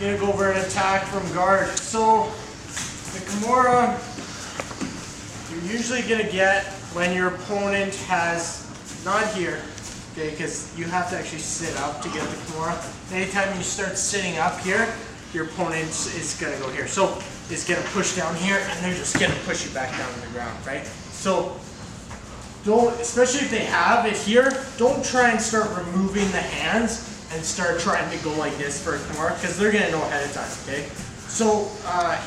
gonna go over an attack from guard. So the Kimura, you're usually gonna get when your opponent has, not here, okay, because you have to actually sit up to get the Kimura. Anytime you start sitting up here, your opponent is gonna go here. So it's gonna push down here, and they're just gonna push you back down to the ground, right? So don't, especially if they have it here, don't try and start removing the hands and start trying to go like this for a Kimura, because they're gonna know ahead of time, okay? So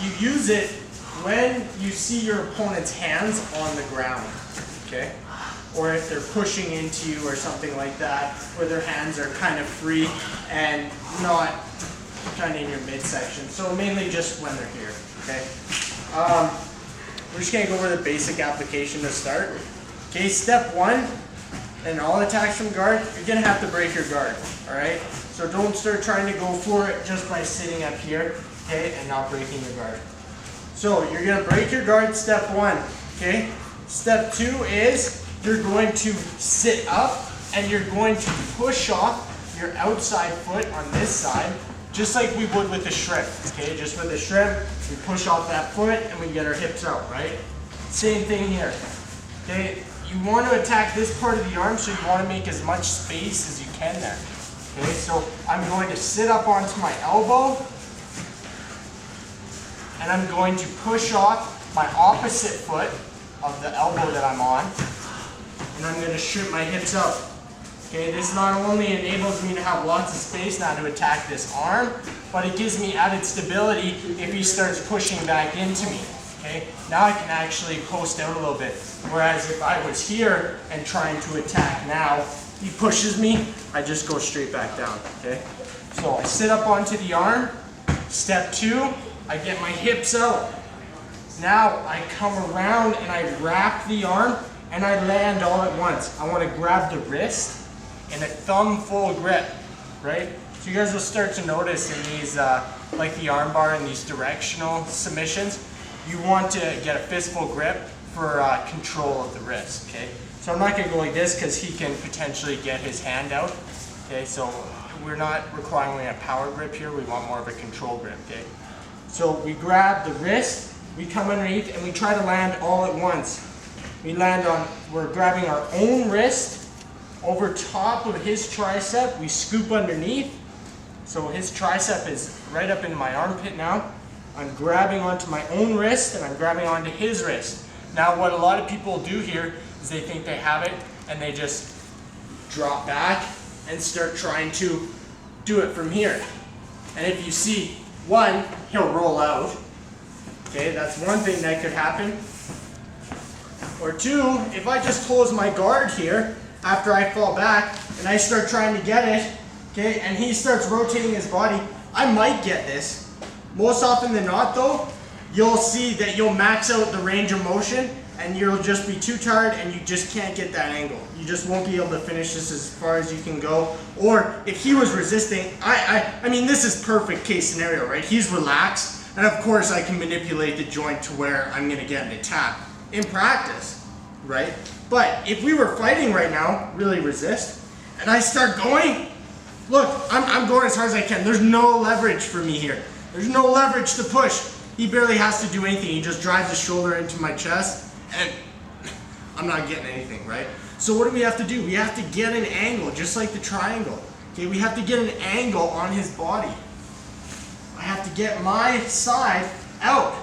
you use it when you see your opponent's hands on the ground, okay? Or if they're pushing into you or something like that, where their hands are kind of free and not kind of in your midsection. So mainly just when they're here, okay? We're just gonna go over the basic application to start. Okay, step one, in all attacks from guard, you're gonna have to break your guard, all right? So don't start trying to go for it just by sitting up here, okay, and not breaking your guard. So you're gonna break your guard, step one, okay? Step two is you're going to sit up and you're going to push off your outside foot on this side, just like we would with the shrimp, okay? Just with the shrimp, we push off that foot and we get our hips out, right? Same thing here, okay? You want to attack this part of the arm, so you want to make as much space as you can there. Okay, so I'm going to sit up onto my elbow, and I'm going to push off my opposite foot of the elbow that I'm on, and I'm going to shoot my hips out. Okay, this not only enables me to have lots of space now to attack this arm, but it gives me added stability if he starts pushing back into me. Okay, now I can actually post out a little bit. Whereas if I was here and trying to attack now, he pushes me, I just go straight back down, okay? So I sit up onto the arm. Step two, I get my hips out. Now I come around and I wrap the arm and I land all at once. I want to grab the wrist in a thumb full grip, right? So you guys will start to notice in these, like the arm bar and these directional submissions, you want to get a fistful grip for control of the wrist, okay? So I'm not gonna go like this because he can potentially get his hand out, okay? So we're not requiring a power grip here, we want more of a control grip, okay? So we grab the wrist, we come underneath, and we try to land all at once. We land on, we're grabbing our own wrist over top of his tricep, we scoop underneath, so his tricep is right up into my armpit now. I'm grabbing onto my own wrist and I'm grabbing onto his wrist. Now what a lot of people do here is they think they have it and they just drop back and start trying to do it from here. And if you see, one, he'll roll out. Okay, that's one thing that could happen. Or two, if I just close my guard here after I fall back and I start trying to get it, okay, and he starts rotating his body, I might get this. Most often than not though, you'll see that you'll max out the range of motion and you'll just be too tired and you just can't get that angle. You just won't be able to finish this as far as you can go. Or if he was resisting, I mean this is perfect case scenario, right? He's relaxed and of course I can manipulate the joint to where I'm gonna get an attack in practice, right? But if we were fighting right now, really resist, and I start going, look, I'm going as hard as I can. There's no leverage for me here. There's no leverage to push. He barely has to do anything. He just drives his shoulder into my chest and I'm not getting anything, right? So what do we have to do? We have to get an angle, just like the triangle. Okay, we have to get an angle on his body. I have to get my side out.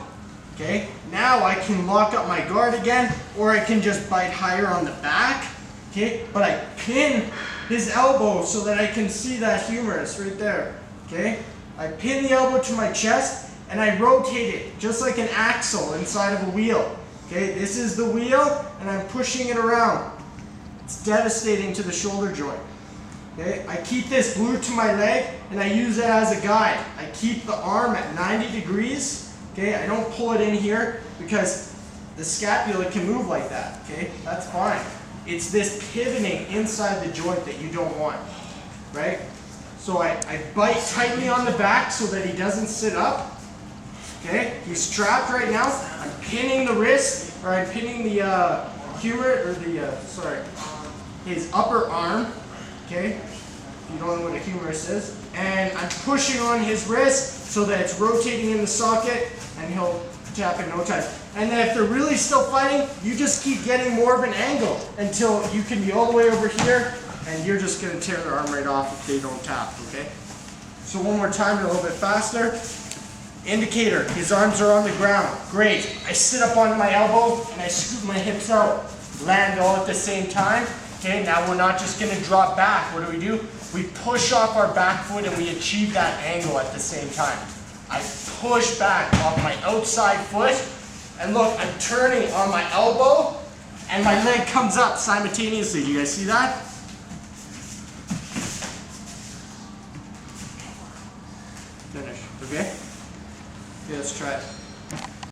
Okay, now I can lock up my guard again, or I can just bite higher on the back. Okay, but I pin his elbow so that I can see that humerus right there. Okay. I pin the elbow to my chest and I rotate it just like an axle inside of a wheel. Okay, this is the wheel and I'm pushing it around. It's devastating to the shoulder joint. Okay, I keep this glued to my leg and I use it as a guide. I keep the arm at 90 degrees. Okay, I don't pull it in here because the scapula can move like that. Okay, that's fine. It's this pivoting inside the joint that you don't want, right? So I bite tightly on the back so that he doesn't sit up. Okay, he's trapped right now. I'm pinning the wrist, or I'm pinning the his upper arm. Okay, if you don't know what a humerus is. And I'm pushing on his wrist so that it's rotating in the socket, and he'll tap in no time. And then if they're really still fighting, you just keep getting more of an angle until you can be all the way over here, and you're just gonna tear their arm right off if they don't tap, okay? So one more time, a little bit faster. Indicator, his arms are on the ground. Great. I sit up on my elbow and I scoop my hips out. Land all at the same time. Okay, now we're not just gonna drop back. What do? We push off our back foot and we achieve that angle at the same time. I push back off my outside foot, and look, I'm turning on my elbow and my leg comes up simultaneously. Do you guys see that?